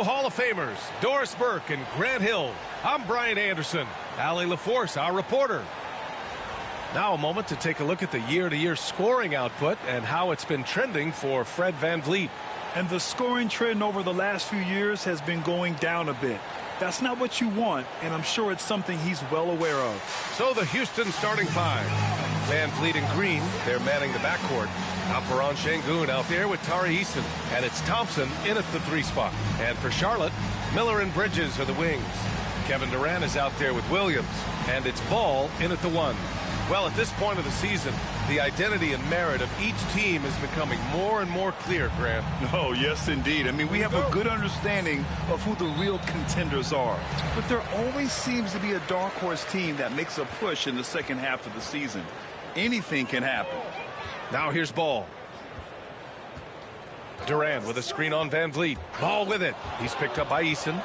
Hall of Famers, Doris Burke and Grant Hill. I'm Brian Anderson. Allie LaForce, our reporter. Now a moment to take a look at the year-to-year scoring output and how it's been trending for Fred VanVleet. And the scoring trend over the last few years has been going down a bit. That's not what you want, and I'm sure it's something he's well aware of. So the Houston starting five. VanVleet and Green, they're manning the backcourt. Alperon Şengün out there with Tari Eason. And it's Thompson in at the 3 spot. And for Charlotte, Miller and Bridges are the wings. Kevin Durant is out there with Williams. And it's Ball in at the 1. Well, at this point of the season, the identity and merit of each team is becoming more and more clear, Grant. Oh, yes, indeed. I mean, we have a good understanding of who the real contenders are. But there always seems to be a dark horse team that makes a push in the second half of the season. Anything can happen. Now here's Ball. Durant with a screen on VanVleet. Ball with it. He's picked up by Eason.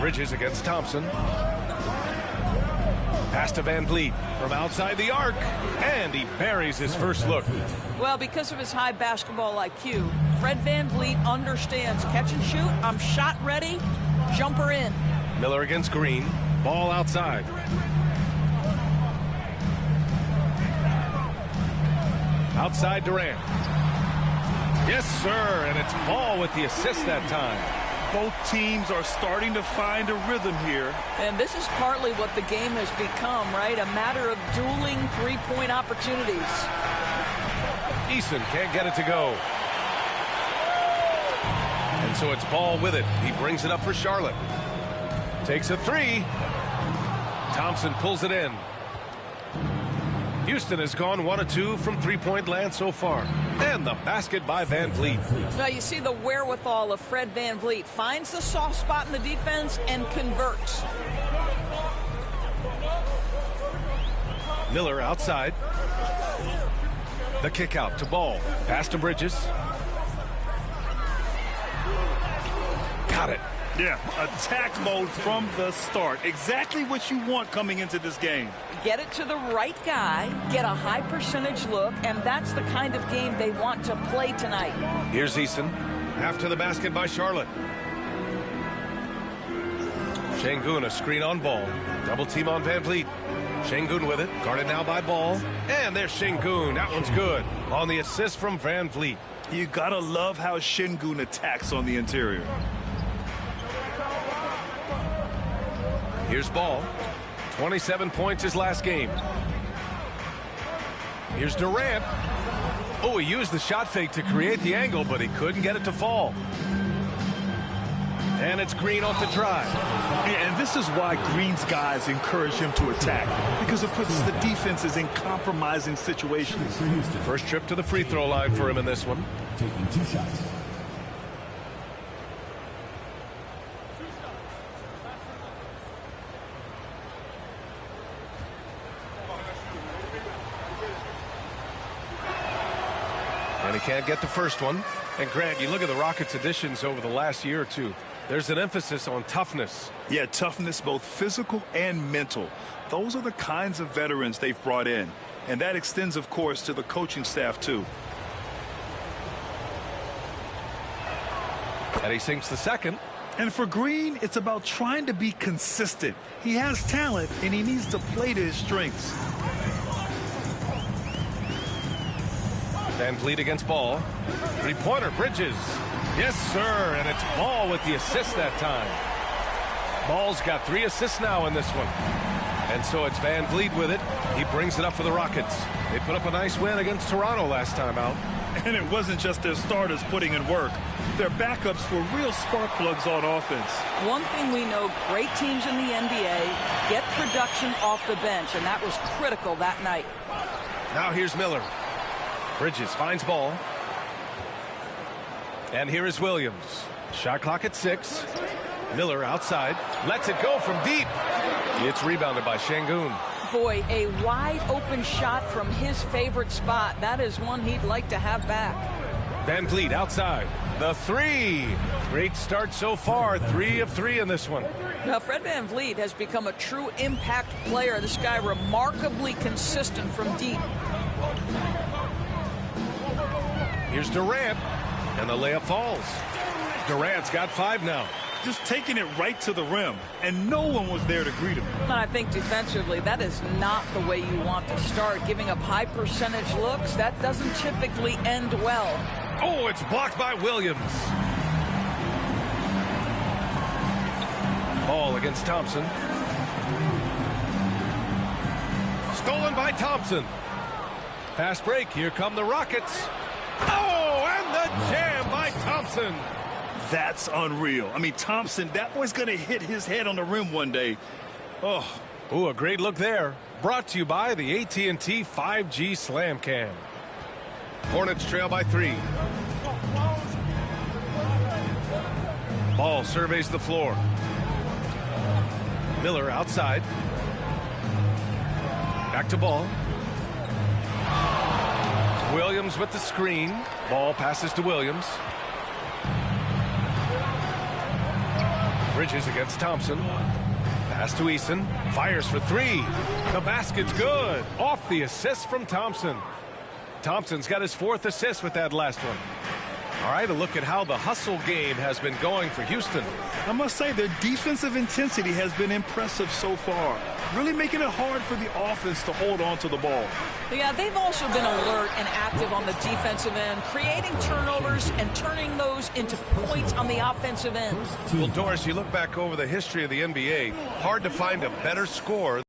Bridges against Thompson. Pass to VanVleet from outside the arc, and he buries his first look. Well, because of his high basketball IQ, Fred VanVleet understands catch and shoot. I'm shot ready, jumper in. Miller against Green. Ball outside. Outside Durant. Yes, sir, and it's Ball with the assist that time. Both teams are starting to find a rhythm here. And this is partly what the game has become, right? A matter of dueling three-point opportunities. Eason can't get it to go. And so it's Ball with it. He brings it up for Charlotte. Takes a 3. Thompson pulls it in. Houston has gone 1 of 2 from three-point land so far. And the basket by VanVleet. Now you see the wherewithal of Fred VanVleet. Finds the soft spot in the defense and converts. Miller outside. The kick out to Ball. Pass to Bridges. Got it. Yeah, attack mode from the start. Exactly what you want coming into this game. Get it to the right guy, get a high percentage look, and that's the kind of game they want to play tonight. Here's Eason. After the basket by Charlotte. Şengün, a screen on Ball. Double team on VanVleet. Şengün with it. Guarded now by Ball. And there's Şengün. That one's good. On the assist from VanVleet. You gotta love how Şengün attacks on the interior. Here's Ball. 27 points his last game. Here's Durant. Oh, he used the shot fake to create the angle, but he couldn't get it to fall. And it's Green off the drive. Yeah, and this is why Green's guys encourage him to attack, because it puts the defenses in compromising situations. First trip to the free throw line for him in this one. Taking 2 shots. And he can't get the first one. And Grant, you look at the Rockets' additions over the last year or two. There's an emphasis on toughness. Yeah, toughness, both physical and mental. Those are the kinds of veterans they've brought in. And that extends, of course, to the coaching staff, too. And he sinks the second. And for Green, it's about trying to be consistent. He has talent, and he needs to play to his strengths. VanVleet against Ball. Three-pointer, Bridges. Yes, sir, and it's Ball with the assist that time. Ball's got 3 assists now in this one. And so it's VanVleet with it. He brings it up for the Rockets. They put up a nice win against Toronto last time out. And it wasn't just their starters putting in work. Their backups were real spark plugs on offense. One thing we know, great teams in the NBA get production off the bench, and that was critical that night. Now here's Miller. Bridges finds Ball. And here is Williams. Shot clock at 6. Miller outside. Lets it go from deep. It's rebounded by Şengün. Boy, a wide open shot from his favorite spot. That is one he'd like to have back. VanVleet outside. The 3. Great start so far. 3 of 3 in this one. Now, Fred VanVleet has become a true impact player. This guy remarkably consistent from deep. Here's Durant. And the layup falls. Durant's got 5 now. Just taking it right to the rim, and no one was there to greet him. And I think defensively, that is not the way you want to start. Giving up high percentage looks, that doesn't typically end well. Oh, it's blocked by Williams. Ball against Thompson. Stolen by Thompson. Fast break. Here come the Rockets. Oh, and the jam by Thompson. That's unreal. I mean, Thompson, that boy's going to hit his head on the rim one day. Oh. Ooh, a great look there. Brought to you by the AT&T 5G Slam Cam. Hornets trail by 3. Ball surveys the floor. Miller outside. Back to Ball. Williams with the screen. Ball passes to Williams. Bridges against Thompson. Pass to Eason. Fires for 3. The basket's good. Off the assist from Thompson. Thompson's got his 4th assist with that last one. All right, a look at how the hustle game has been going for Houston. I must say, their defensive intensity has been impressive so far. Really making it hard for the offense to hold on to the ball. Yeah, they've also been alert and active on the defensive end, creating turnovers and turning those into points on the offensive end. Well, Doris, you look back over the history of the NBA, hard to find a better score.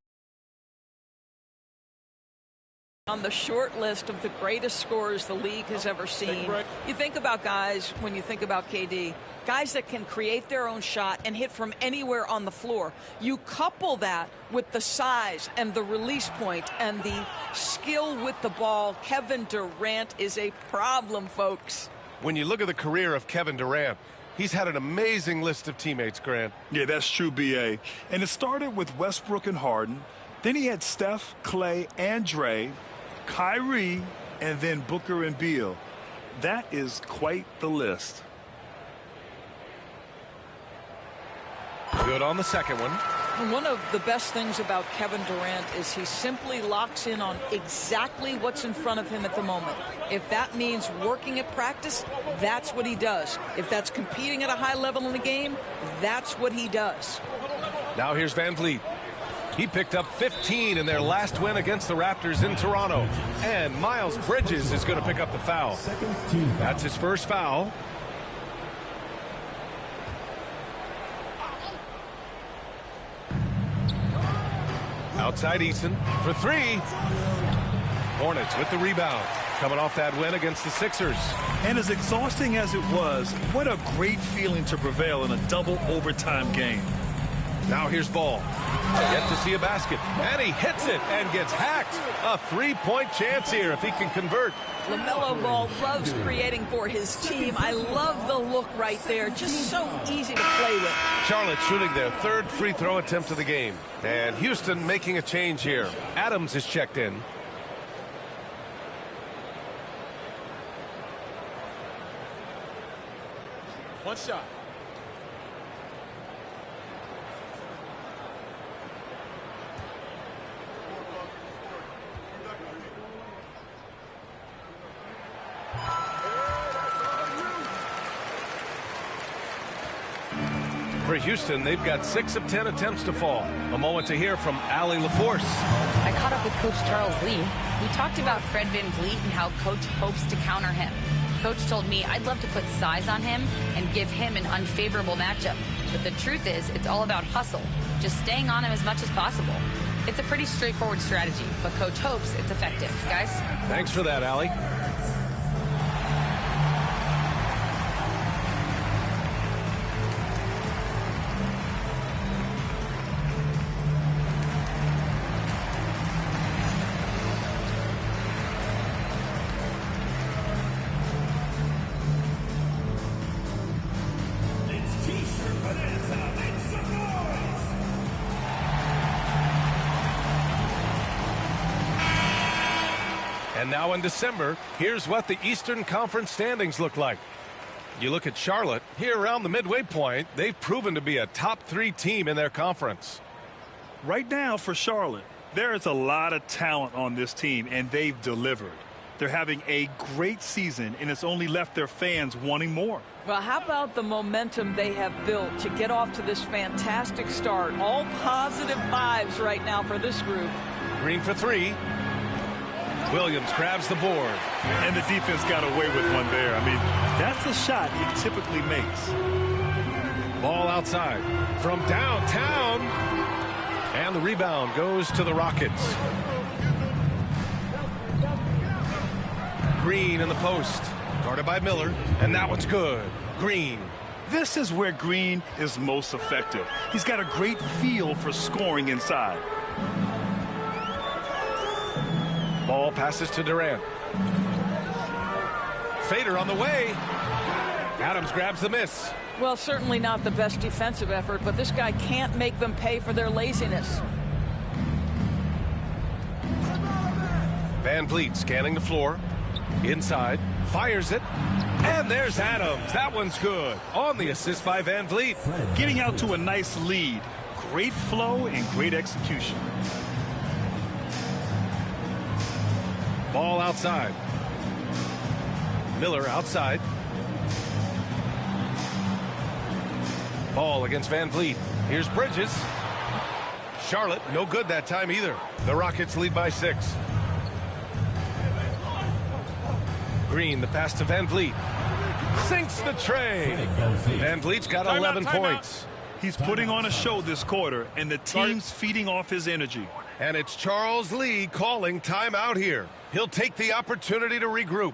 On the short list of the greatest scorers the league has ever seen. You think about guys, when you think about KD, guys that can create their own shot and hit from anywhere on the floor. You couple that with the size and the release point and the skill with the ball. Kevin Durant is a problem, folks. When you look at the career of Kevin Durant, he's had an amazing list of teammates, Grant. Yeah, that's true, B.A. And it started with Westbrook and Harden. Then he had Steph, Clay, and Dre, Kyrie, and then Booker and Beal. That is quite the list. Good on the second one. One of the best things about Kevin Durant is he simply locks in on exactly what's in front of him at the moment. If that means working at practice, that's what he does. If that's competing at a high level in the game, that's what he does. Now here's Van Vliet. He picked up 15 in their last win against the Raptors in Toronto. And Miles Bridges is going to pick up the foul. That's his first foul. Outside Eason for 3. Hornets with the rebound. Coming off that win against the Sixers. And as exhausting as it was, what a great feeling to prevail in a double overtime game. Now here's Ball. Yet to see a basket. And he hits it and gets hacked. A 3-point chance here if he can convert. LaMelo Ball loves creating for his team. I love the look right there. Just so easy to play with. Charlotte shooting their 3rd free throw attempt of the game. And Houston making a change here. Adams is checked in. One shot. For Houston, they've got 6 of 10 attempts to fall. A moment to hear from Allie LaForce. I caught up with Coach Charles Lee. We talked about Fred VanVleet and how Coach hopes to counter him. Coach told me I'd love to put size on him and give him an unfavorable matchup. But the truth is, it's all about hustle, just staying on him as much as possible. It's a pretty straightforward strategy, but Coach hopes it's effective. Guys? Thanks for that, Allie. And now in December, here's what the Eastern Conference standings look like. You look at Charlotte, here around the midway point, they've proven to be a top 3 team in their conference. Right now for Charlotte, there is a lot of talent on this team, and they've delivered. They're having a great season, and it's only left their fans wanting more. Well, how about the momentum they have built to get off to this fantastic start? All positive vibes right now for this group. Green for three. Williams grabs the board. And the defense got away with one there. I mean, that's the shot he typically makes. Ball outside from downtown. And the rebound goes to the Rockets. Green in the post. Guarded by Miller. And that one's good. Green. This is where Green is most effective. He's got a great feel for scoring inside. Ball passes to Durant. Fader on the way. Adams grabs the miss. Well, certainly not the best defensive effort, but this guy can't make them pay for their laziness. Van Vliet scanning the floor. Inside. Fires it. And there's Adams. That one's good. On the assist by Van Vliet. Getting out to a nice lead. Great flow and great execution. Ball outside. Miller outside. Ball against Van Vliet. Here's Bridges. Charlotte, no good that time either. The Rockets lead by 6. Green, the pass to Van Vliet. Sinks the tray. Van Vliet's got 11 points. He's putting on a show this quarter, and the team's feeding off his energy. And it's Charles Lee calling timeout here. He'll take the opportunity to regroup.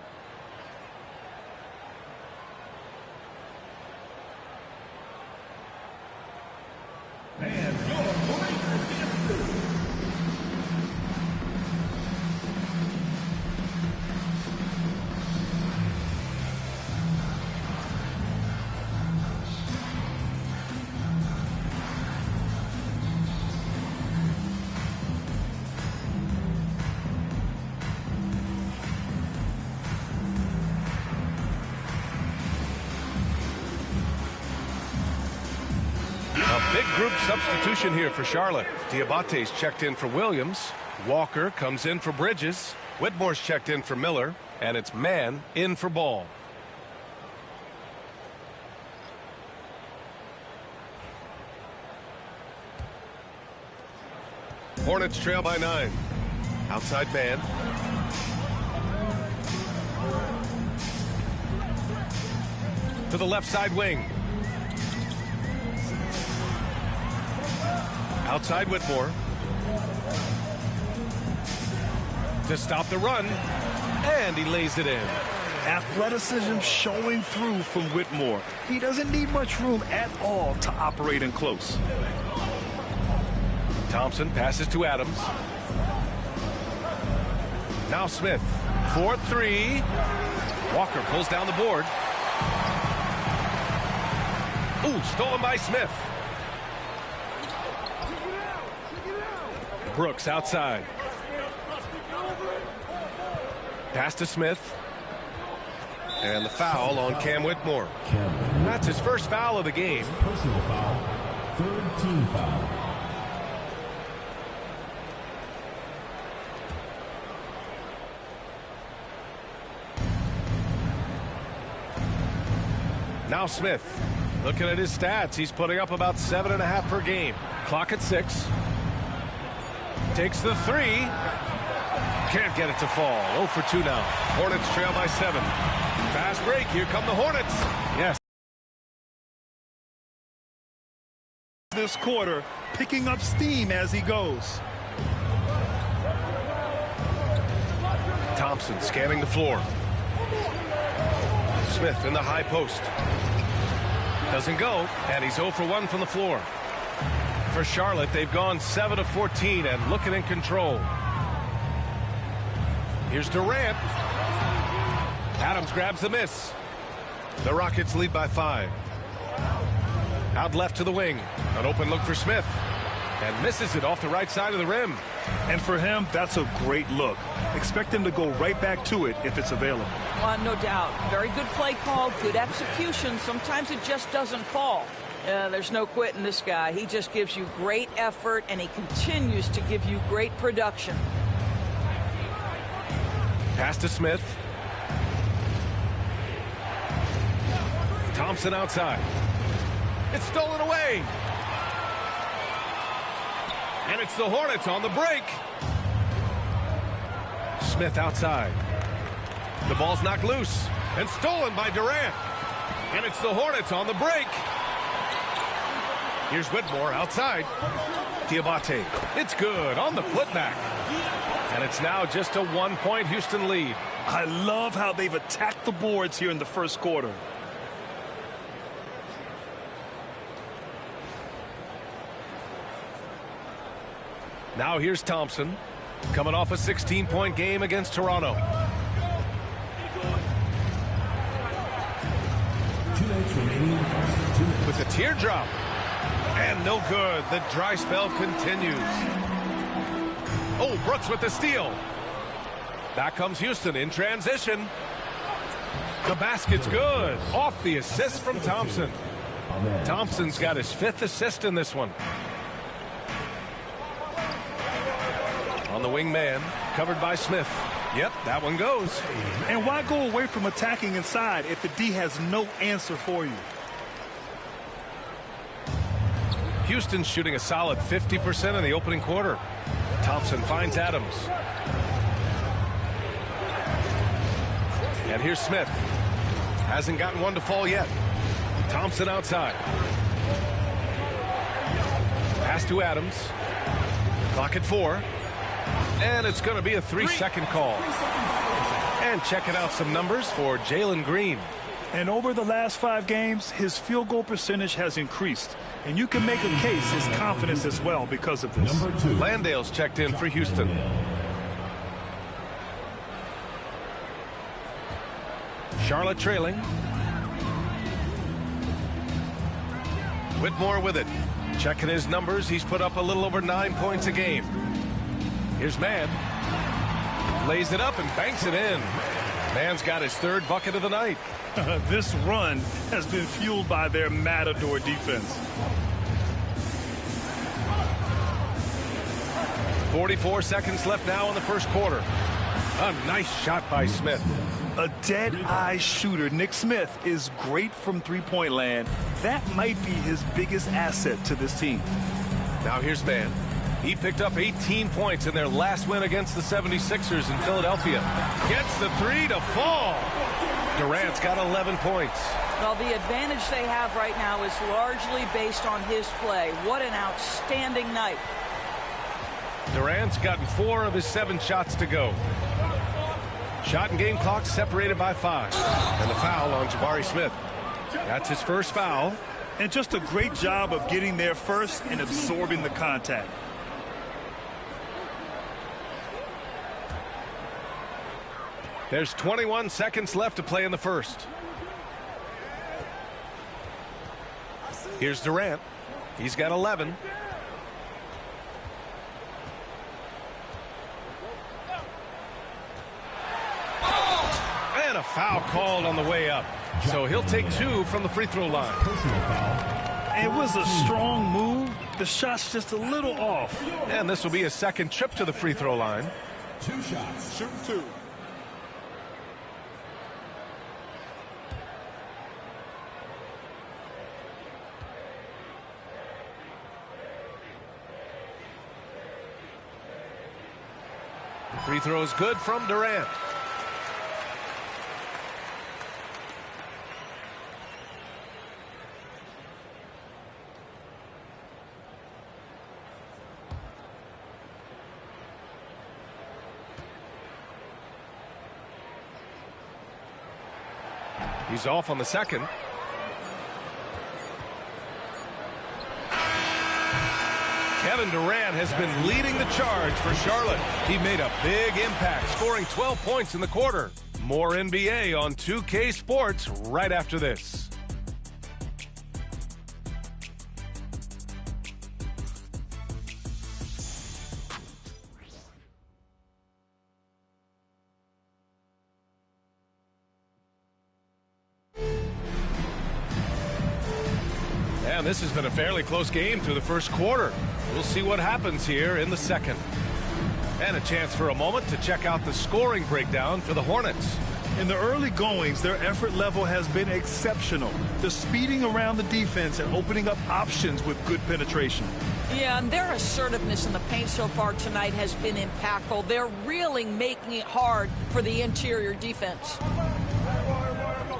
Big group substitution here for Charlotte. Diabate's checked in for Williams. Walker comes in for Bridges. Whitmore's checked in for Miller. And it's Mann in for Ball. Hornets trail by 9. Outside Mann. To the left side wing. Outside Whitmore. To stop the run. And he lays it in. Athleticism showing through from Whitmore. He doesn't need much room at all to operate in close. Thompson passes to Adams. Now Smith. 4-3. Walker pulls down the board. Ooh, stolen by Smith. Brooks outside. Pass to Smith. And the foul on Cam Whitmore. That's his first foul of the game. Personal foul. Third team foul. Now Smith. Looking at his stats, he's putting up about 7.5 per game. Clock at 6. Takes the 3. Can't get it to fall. 0 for 2 now. Hornets trail by 7. Fast break. Here come the Hornets. Yes. This quarter, picking up steam as he goes. Thompson scanning the floor. Smith in the high post. Doesn't go, and he's 0 for 1 from the floor. For Charlotte, they've gone 7 of 14 and looking in control. Here's Durant. Adams grabs the miss. The Rockets lead by 5. Out left to the wing. An open look for Smith. And misses it off the right side of the rim. And for him, that's a great look. Expect him to go right back to it if it's available. No doubt. Very good play call, good execution. Sometimes it just doesn't fall. There's no quitting this guy. He just gives you great effort, and he continues to give you great production. Pass to Smith. Thompson outside. It's stolen away. And it's the Hornets on the break. Smith outside. The ball's knocked loose and stolen by Durant. And it's the Hornets on the break. Here's Whitmore outside. Diabate. It's good on the putback. And it's now just a 1-point Houston lead. I love how they've attacked the boards here in the first quarter. Now here's Thompson, coming off a 16-point game against Toronto. 2 minutes remaining. 2 minutes. With the teardrop. And no good. The dry spell continues. Oh, Brooks with the steal. Back comes Houston in transition. The basket's good. Off the assist from Thompson. Thompson's got his 5th assist in this one. On the wing man, covered by Smith. Yep, that one goes. And why go away from attacking inside if the D has no answer for you? Houston's shooting a solid 50% in the opening quarter. Thompson finds Adams. And here's Smith. Hasn't gotten one to fall yet. Thompson outside. Pass to Adams. Clock at 4. And it's going to be a 3-second call. And checking out some numbers for Jalen Green. And over the last 5 games, his field goal percentage has increased. And you can make a case his confidence as well because of this. Number 2. Landale's checked in for Houston. Charlotte trailing. Whitmore with it. Checking his numbers. He's put up a little over 9 points a game. Here's Mann. Lays it up and banks it in. Mann's got his 3rd bucket of the night. This run has been fueled by their Matador defense. 44 seconds left now in the first quarter. A nice shot by Smith. A dead-eye shooter. Nick Smith is great from three-point land. That might be his biggest asset to this team. Now here's Mann. He picked up 18 points in their last win against the 76ers in Philadelphia. Gets the 3 to fall. Durant's got 11 points. Well, the advantage they have right now is largely based on his play. What an outstanding night. Durant's gotten 4 of his 7 shots to go. Shot and game clock separated by 5. And the foul on Jabari Smith. That's his first foul. And just a great job of getting there first and absorbing the contact. There's 21 seconds left to play in the first. Here's Durant. He's got 11. And a foul called on the way up. So he'll take 2 from the free throw line. It was a strong move. The shot's just a little off. And this will be a second trip to the free throw line. 2 shots. Shoot 2. Free throw is good from Durant. He's off on the second. Kevin Durant has been leading the charge for Charlotte. He made a big impact, scoring 12 points in the quarter. More NBA on 2K Sports right after this. And this has been a fairly close game through the first quarter. We'll see what happens here in the second. And a chance for a moment to check out the scoring breakdown for the Hornets. In the early goings, their effort level has been exceptional. They're speeding around the defense and opening up options with good penetration. Yeah, and their assertiveness in the paint so far tonight has been impactful. They're really making it hard for the interior defense.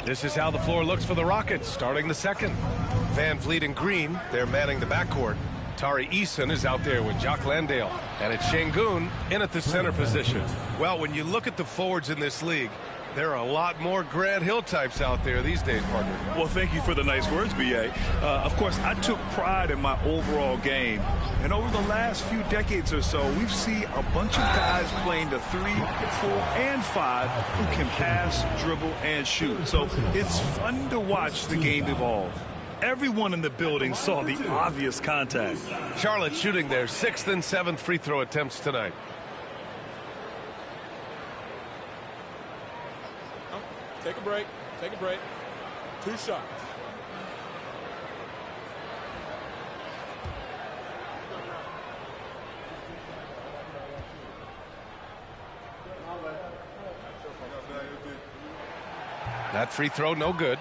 This is how the floor looks for the Rockets starting the second. Van Vliet and Green, they're manning the backcourt. Tari Eason is out there with Jock Landale. And it's Şengün in at the center position. Well, when you look at the forwards in this league, there are a lot more Grant Hill types out there these days, partner. Well, thank you for the nice words, B.A. Of course, I took pride in my overall game. And over the last few decades or so, we've seen a bunch of guys playing the 3, 4, and 5 who can pass, dribble, and shoot. So it's fun to watch the game evolve. Everyone in the building saw the obvious contact. Charlotte shooting their 6th and 7th free throw attempts tonight. Take a break. Take a break. 2 shots. That free throw no good.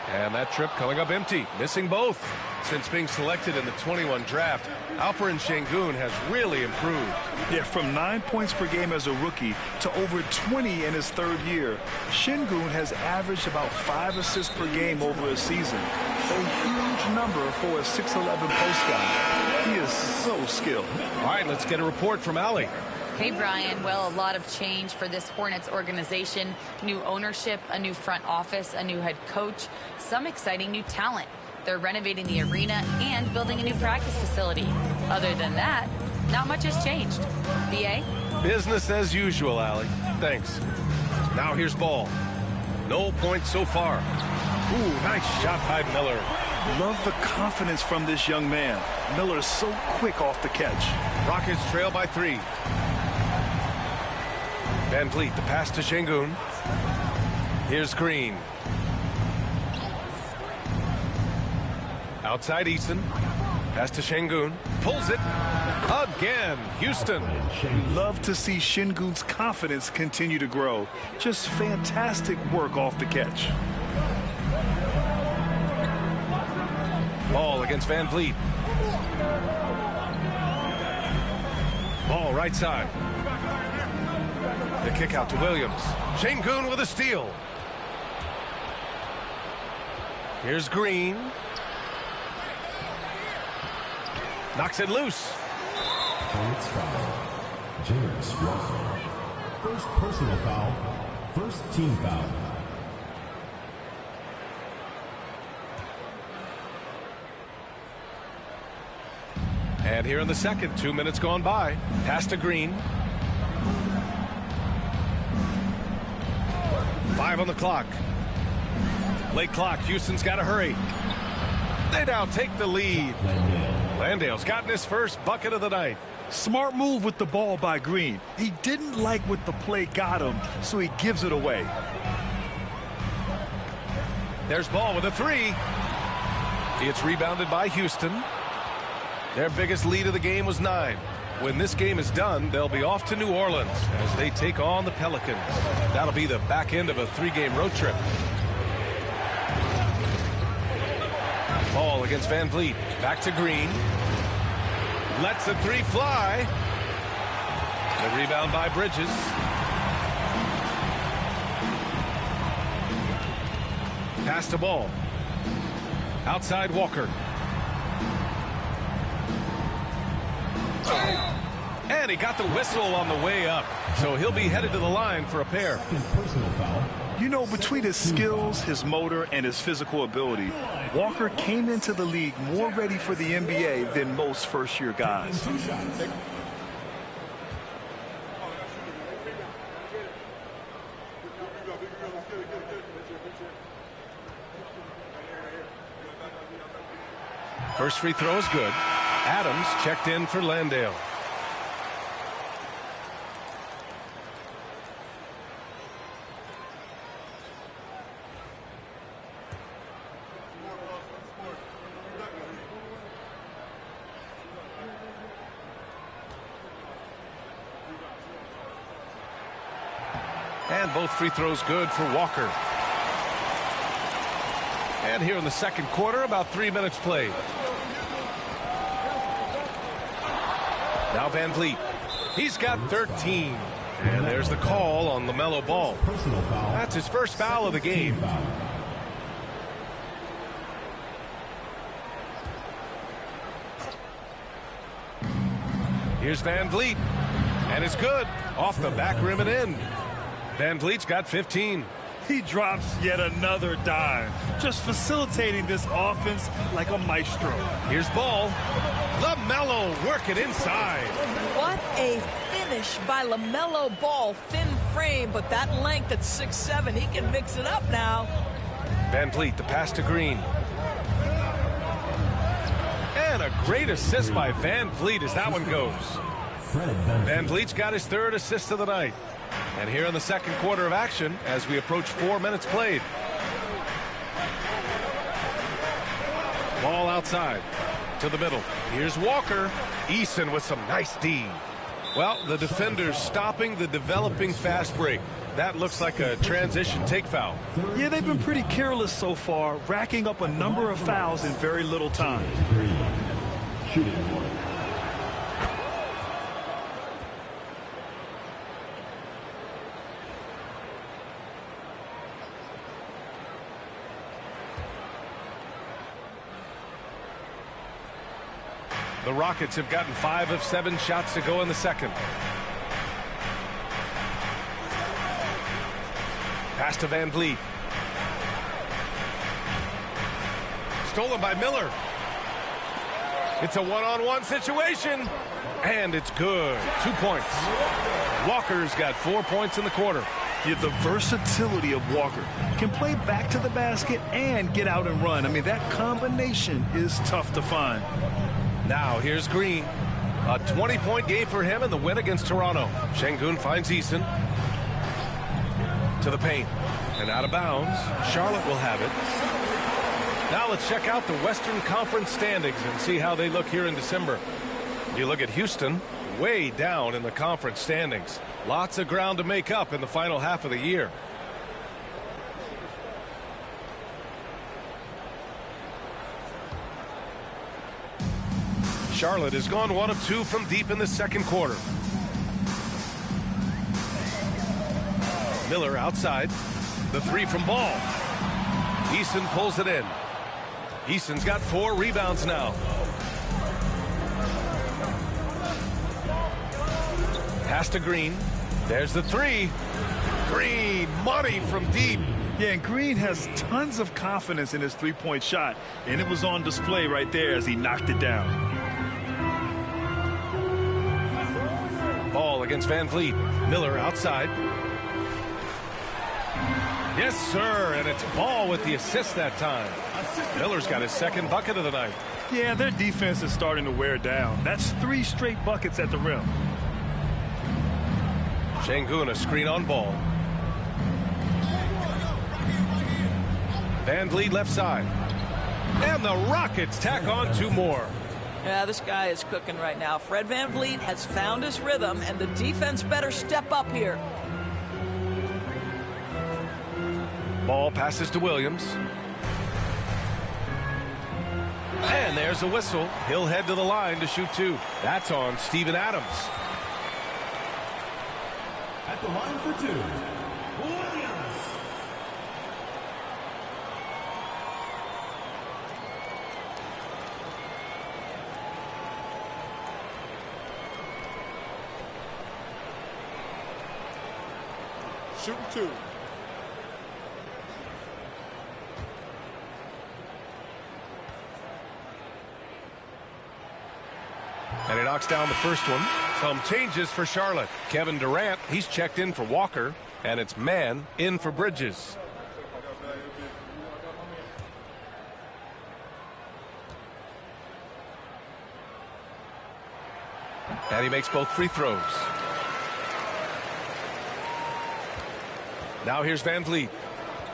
And that trip coming up empty, missing both. Since being selected in the 21 draft, Alperen Şengün has really improved. Yeah, from 9 points per game as a rookie to over 20 in his 3rd year. Şengün has averaged about 5 assists per game over a season. A huge number for a 6'11 post guy. He is so skilled. All right, let's get a report from Allie. Hey, Brian. Well, a lot of change for this Hornets organization. New ownership, a new front office, a new head coach, some exciting new talent. They're renovating the arena and building a new practice facility. Other than that, not much has changed. B.A.? Business as usual, Allie. Thanks. Now here's ball. No points so far. Ooh, nice shot by Miller. Love the confidence from this young man. Miller is so quick off the catch. Rockets trail by 3. Van Vliet, the pass to Şengün. Here's Green. Outside Eason. Pass to Şengün. Pulls it. Again, Houston. Love to see Şengün's confidence continue to grow. Just fantastic work off the catch. Ball against Van Vliet. Ball right side. The kick out to Williams. Şengün with a steal. Here's Green. Knocks it loose. Hornets foul. James Walker. First personal foul. First team foul. And here in the second, 2 minutes gone by. Pass to Green. 5 on the clock. Late clock. Houston's got to hurry. They now take the lead. Landale's gotten his first bucket of the night. Smart move with the ball by Green. He didn't like what the play got him, so he gives it away. There's Ball with a 3. It's rebounded by Houston. Their biggest lead of the game was 9. When this game is done, they'll be off to New Orleans as they take on the Pelicans. That'll be the back end of a 3-game road trip. Ball against Van Vliet. Back to Green. Lets the 3 fly. The rebound by Bridges. Pass to Ball. Outside Walker. And he got the whistle on the way up. So he'll be headed to the line for a pair. Personal foul. You know, between his skills, his motor, and his physical ability, Walker came into the league more ready for the NBA than most first-year guys. First free throw is good. Adams checked in for Landale. And both free throws good for Walker. And here in the second quarter, about 3 minutes played. Now Van Vliet. He's got 13. And there's the call on LaMelo Ball. That's his first foul of the game. Here's Van Vliet. And it's good. Off the back rim and in. Van Vliet's got 15. He drops yet another dime, just facilitating this offense like a maestro. Here's Ball. LaMelo working inside. What a finish by LaMelo Ball. Thin frame, but that length at 6'7", he can mix it up now. Van Vliet, the pass to Green. And a great assist by Van Vliet as that one goes. Van Vliet's got his third assist of the night. And here in the second quarter of action as we approach 4 minutes played. Ball outside to the middle. Here's Walker. Eason with some nice D. Well, the defenders stopping the developing fast break. That looks like a transition take foul. Yeah, they've been pretty careless so far, racking up a number of fouls in very little time. Shooting one. The Rockets have gotten 5 of 7 shots to go in the second. Pass to Van Vliet. Stolen by Miller. It's a one-on-one situation. And it's good. 2 points. Walker's got 4 points in the quarter. Yeah, the versatility of Walker. Can play back to the basket and get out and run. I mean, that combination is tough to find. Now here's Green. A 20-point game for him in the win against Toronto. Şengün finds Eason. To the paint. And out of bounds. Charlotte will have it. Now let's check out the Western Conference standings and see how they look here in December. You look at Houston, way down in the conference standings. Lots of ground to make up in the final half of the year. Charlotte has gone 1 of 2 from deep in the second quarter. Miller outside. The 3 from Ball. Eason pulls it in. Eason's got 4 rebounds now. Pass to Green. There's the 3. Green, money from deep. Yeah, and Green has tons of confidence in his three-point shot, and it was on display right there as he knocked it down. Ball against Van Vliet. Miller outside. Yes, sir, and it's Ball with the assist that time. Miller's got his second bucket of the night. Yeah, their defense is starting to wear down. That's 3 straight buckets at the rim. Şengün, a screen on Ball. Van Vliet left side. And the Rockets tack on 2 more. Yeah, this guy is cooking right now. Fred Van Vliet has found his rhythm, and the defense better step up here. Ball passes to Williams. And there's a whistle. He'll head to the line to shoot 2. That's on Steven Adams. At the line for 2, Williams. Shooting 2. And he knocks down the first one. Some changes for Charlotte. Kevin Durant, he's checked in for Walker. And it's Man in for And he makes both free throws. Now here's Van Vliet.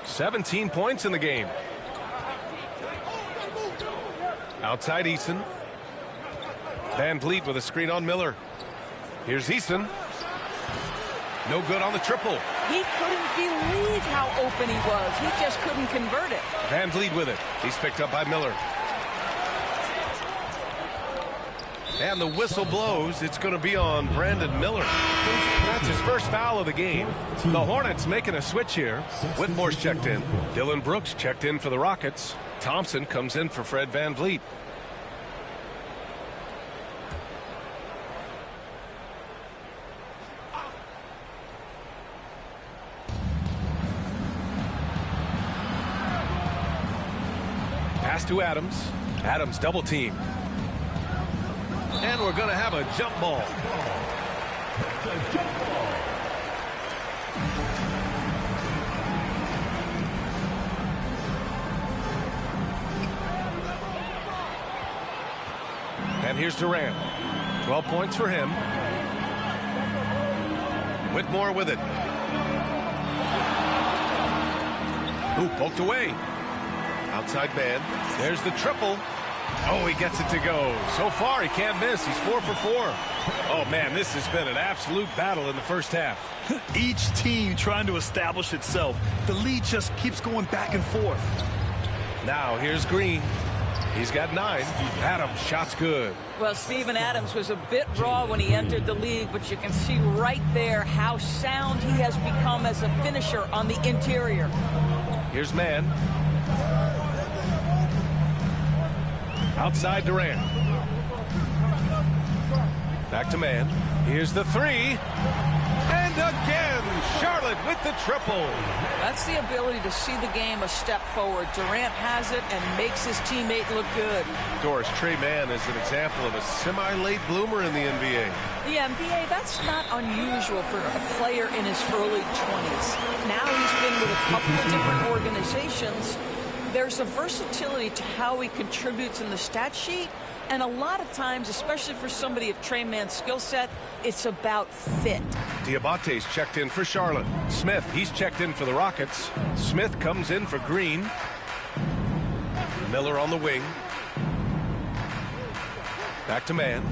17 points in the game. Outside Eason. Van Vliet with a screen on Miller. Here's Eason. No good on the triple. He couldn't believe how open he was. He just couldn't convert it. Van Vliet with it. He's picked up by Miller. And the whistle blows. It's going to be on Brandon Miller. That's his first foul of the game. The Hornets making a switch here. Whitmore's checked in. Dylan Brooks checked in for the Rockets. Thompson comes in for Fred Van Vliet. Pass to Adams. Adams double team. And we're going to have a jump ball. And here's Durant. 12 points for him. Whitmore with it. Ooh, poked away. Outside man. There's the triple. Oh, he gets it to go. So far, he can't miss. He's 4 for 4. Oh, man, this has been an absolute battle in the first half. Each team trying to establish itself. The lead just keeps going back and forth. Now, here's Green. He's got 9. Adams, shot's good. Well, Steven Adams was a bit raw when he entered the league, but you can see right there how sound he has become as a finisher on the interior. Here's Mann. Outside Durant. Back to Mann. Here's the 3. And again, Charlotte with the triple. That's the ability to see the game a step forward. Durant has it and makes his teammate look good. Doris, Trey Mann is an example of a semi-late bloomer in the NBA. The NBA, that's not unusual for a player in his early 20s. Now he's been with a couple of different organizations. There's a versatility to how he contributes in the stat sheet, and a lot of times, especially for somebody of Trey Mann's skill set, it's about fit. Diabate's checked in for Charlotte. Smith, he's checked in for the Rockets. Smith comes in for Green. Miller on the wing. Back to Mann.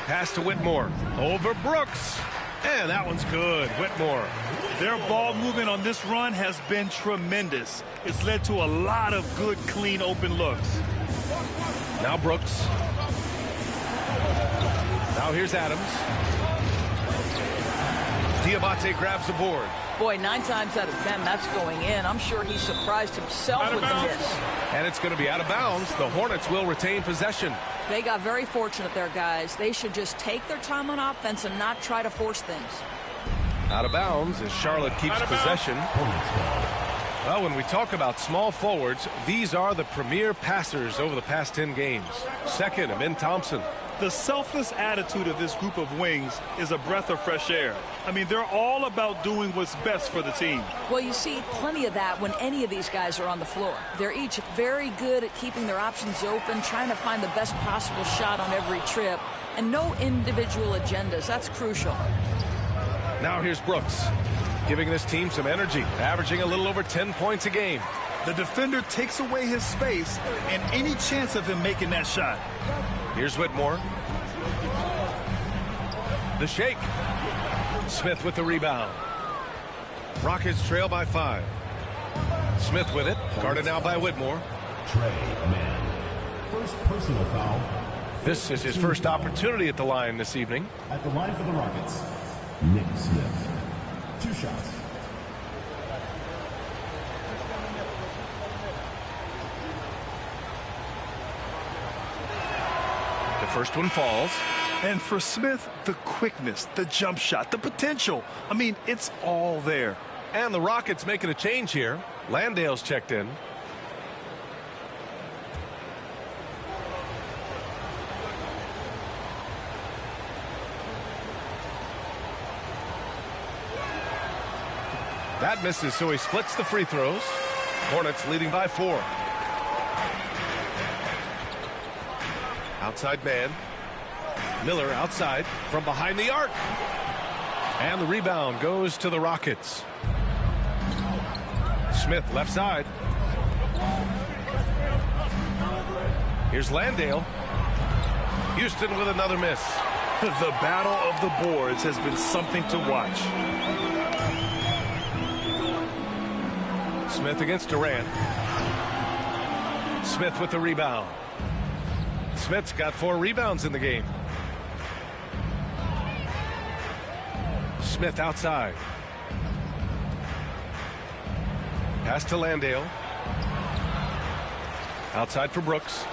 Pass to Whitmore. Over Brooks. And that one's good. Whitmore. Their ball movement on this run has been tremendous. It's led to a lot of good, clean, open looks. Now Brooks. Now here's Adams. Diabate grabs the board. Boy, 9 times out of 10, that's going in. I'm sure he surprised himself with the miss. And it's going to be out of bounds. The Hornets will retain possession. They got very fortunate there, guys. They should just take their time on offense and not try to force things. Out of bounds as Charlotte keeps possession. Well, when we talk about small forwards, these are the premier passers over the past 10 games. Second, Amin Thompson. The selfless attitude of this group of wings is a breath of fresh air. I mean, they're all about doing what's best for the team. Well, you see plenty of that when any of these guys are on the floor. They're each very good at keeping their options open, trying to find the best possible shot on every trip, and no individual agendas. That's crucial. Now here's Brooks, giving this team some energy, averaging a little over 10 points a game. The defender takes away his space and any chance of him making that shot. Here's Whitmore. The shake. Smith with the rebound. Rockets trail by 5. Smith with it, guarded now by Whitmore. Trey Mann. First personal foul. This is his first opportunity at the line this evening. At the line for the Rockets, Nick Smith. 2 shots. The first one falls. And for Smith, the quickness, the jump shot, the potential. I mean, it's all there. And the Rockets making a change here. Landale's checked in. That misses, so he splits the free throws. Hornets leading by 4. Outside man. Miller outside from behind the arc. And the rebound goes to the Rockets. Smith left side. Here's Landale. Houston with another miss. The battle of the boards has been something to watch. Smith against Durant. Smith with the rebound. Smith's got 4 rebounds in the game. Smith outside. Pass to Landale. Outside for Brooks.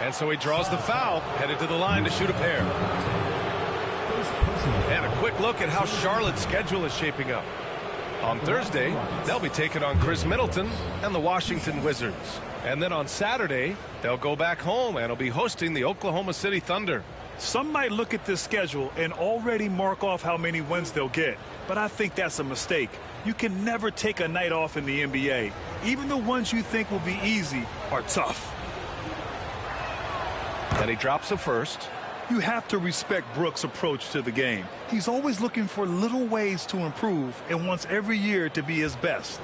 And so he draws the foul, headed to the line to shoot a pair. And a quick look at how Charlotte's schedule is shaping up. On Thursday, they'll be taking on Chris Middleton and the Washington Wizards. And then on Saturday, they'll go back home and will be hosting the Oklahoma City Thunder. Some might look at this schedule and already mark off how many wins they'll get. But I think that's a mistake. You can never take a night off in the NBA. Even the ones you think will be easy are tough. And he drops a first. You have to respect Brooks' approach to the game. He's always looking for little ways to improve and wants every year to be his best.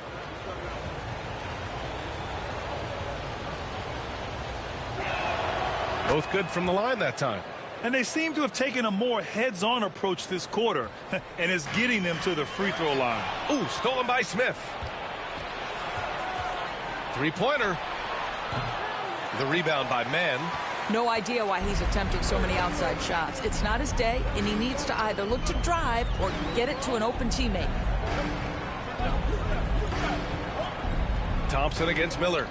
Both good from the line that time. And they seem to have taken a more heads-on approach this quarter, and it's getting them to the free throw line. Ooh, stolen by Smith. Three-pointer. The rebound by Mann. No idea why he's attempting so many outside shots. It's not his day, and he needs to either look to drive or get it to an open teammate. Thompson against Miller.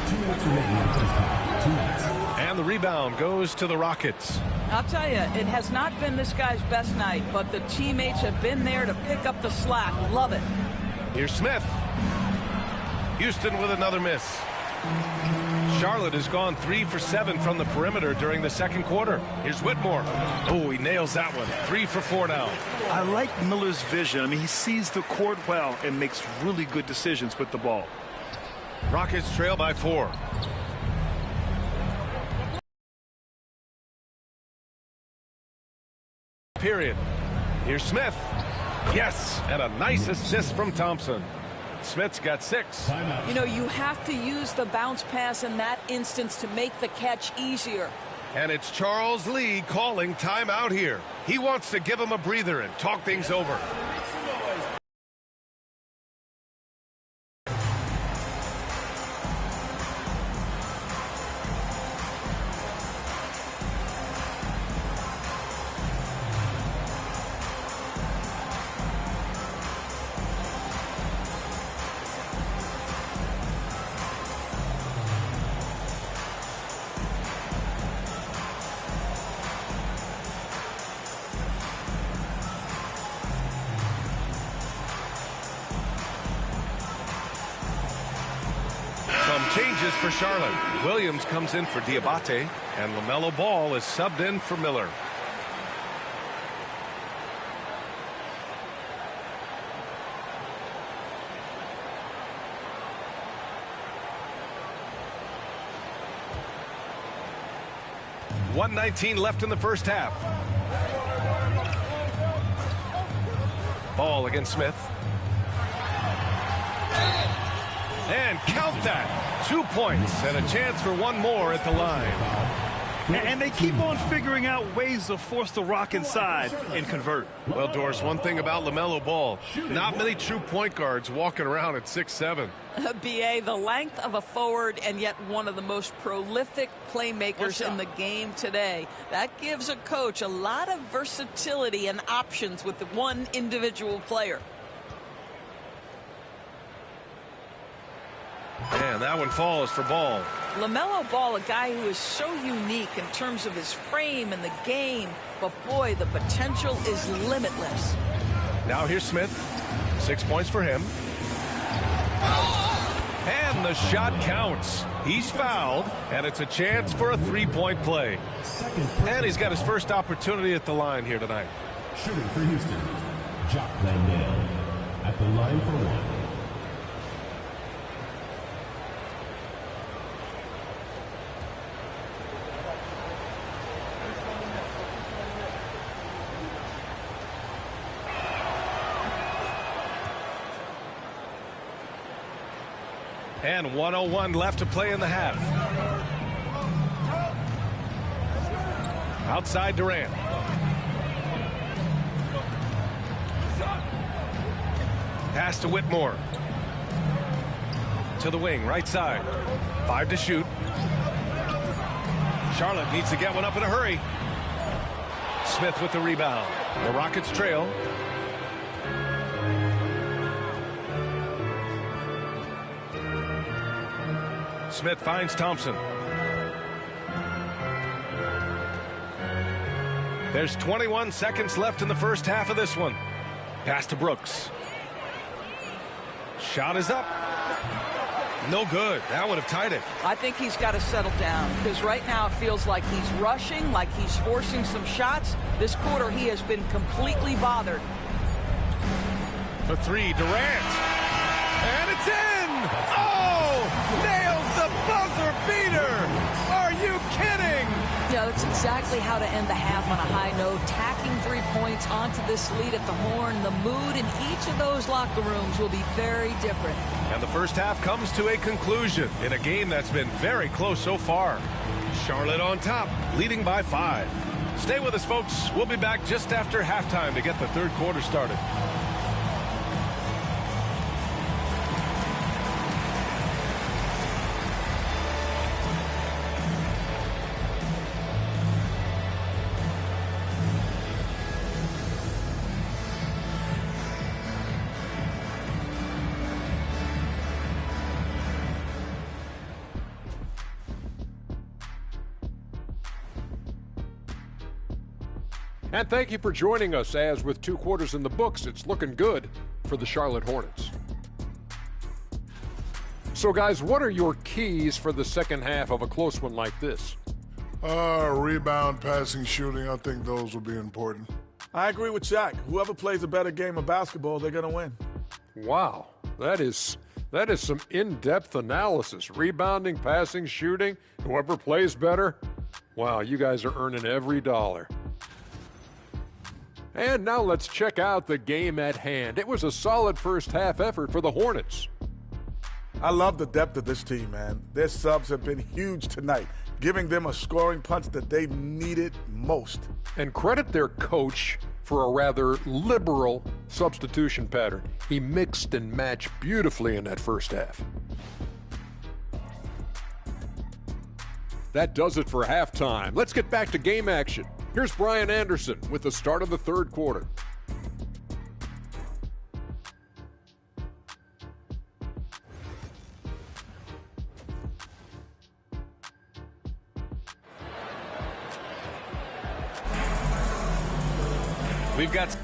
2 minutes remaining in the first half. 2 minutes. And the rebound goes to the Rockets. I'll tell you, it has not been this guy's best night, but the teammates have been there to pick up the slack. Love it. Here's Smith. Houston with another miss. Charlotte has gone 3 for 7 from the perimeter during the second quarter. Here's Whitmore. Oh, he nails that one. 3 for 4 now. I like Miller's vision. I mean, he sees the court well and makes really good decisions with the ball. Rockets trail by 4. Period. Here's Smith. Yes, and a nice assist from Thompson. Smith's got 6. You know, you have to use the bounce pass in that instance to make the catch easier. And it's Charles Lee calling timeout here. He wants to give him a breather and talk things over. Changes for Charlotte. Williams comes in for Diabate, and LaMelo Ball is subbed in for Miller. .119 left in the first half. Ball against Smith. And count that. 2 points and a chance for one more at the line. And they keep on figuring out ways to force the rock inside and convert. Well, Doris, one thing about LaMelo Ball, not many true point guards walking around at 6'7". BA, the length of a forward and yet one of the most prolific playmakers in the game today. That gives a coach a lot of versatility and options with the one individual player. And that one falls for Ball. LaMelo Ball, a guy who is so unique in terms of his frame and the game, but boy, the potential is limitless. Now here's Smith. 6 points for him. And the shot counts. He's fouled, and it's a chance for a three-point play. And he's got his first opportunity at the line here tonight. Shooting for Houston, Jock Landale at the line for 1. And 1:01 left to play in the half. Outside Durant. Pass to Whitmore. To the wing, right side. 5 to shoot. Charlotte needs to get one up in a hurry. Smith with the rebound. The Rockets trail. Smith finds Thompson. There's 21 seconds left in the first half of this one. Pass to Brooks. Shot is up. No good. That would have tied it. I think he's got to settle down because right now it feels like he's rushing, like he's forcing some shots. This quarter he has been completely bothered. For 3, Durant. And it's in! Oh! Nails the buzzer beater! Are you kidding? Yeah, that's exactly how to end the half on a high note. Tacking 3 points onto this lead at the Horn. The mood in each of those locker rooms will be very different. And the first half comes to a conclusion in a game that's been very close so far. Charlotte on top, leading by 5. Stay with us, folks. We'll be back just after halftime to get the third quarter started. And thank you for joining us, as with 2 quarters in the books, it's looking good for the Charlotte Hornets. So, guys, what are your keys for the second half of a close one like this? Rebound, passing, shooting. I think those will be important. I agree with Jack. Whoever plays a better game of basketball, they're going to win. Wow, that is some in-depth analysis. Rebounding, passing, shooting, whoever plays better. Wow, you guys are earning every dollar. And now let's check out the game at hand. It was a solid first half effort for the Hornets. I love the depth of this team, man. Their subs have been huge tonight, giving them a scoring punch that they needed most. And credit their coach for a rather liberal substitution pattern. He mixed and matched beautifully in that first half. That does it for halftime. Let's get back to game action. Here's Brian Anderson with the start of the third quarter. We've got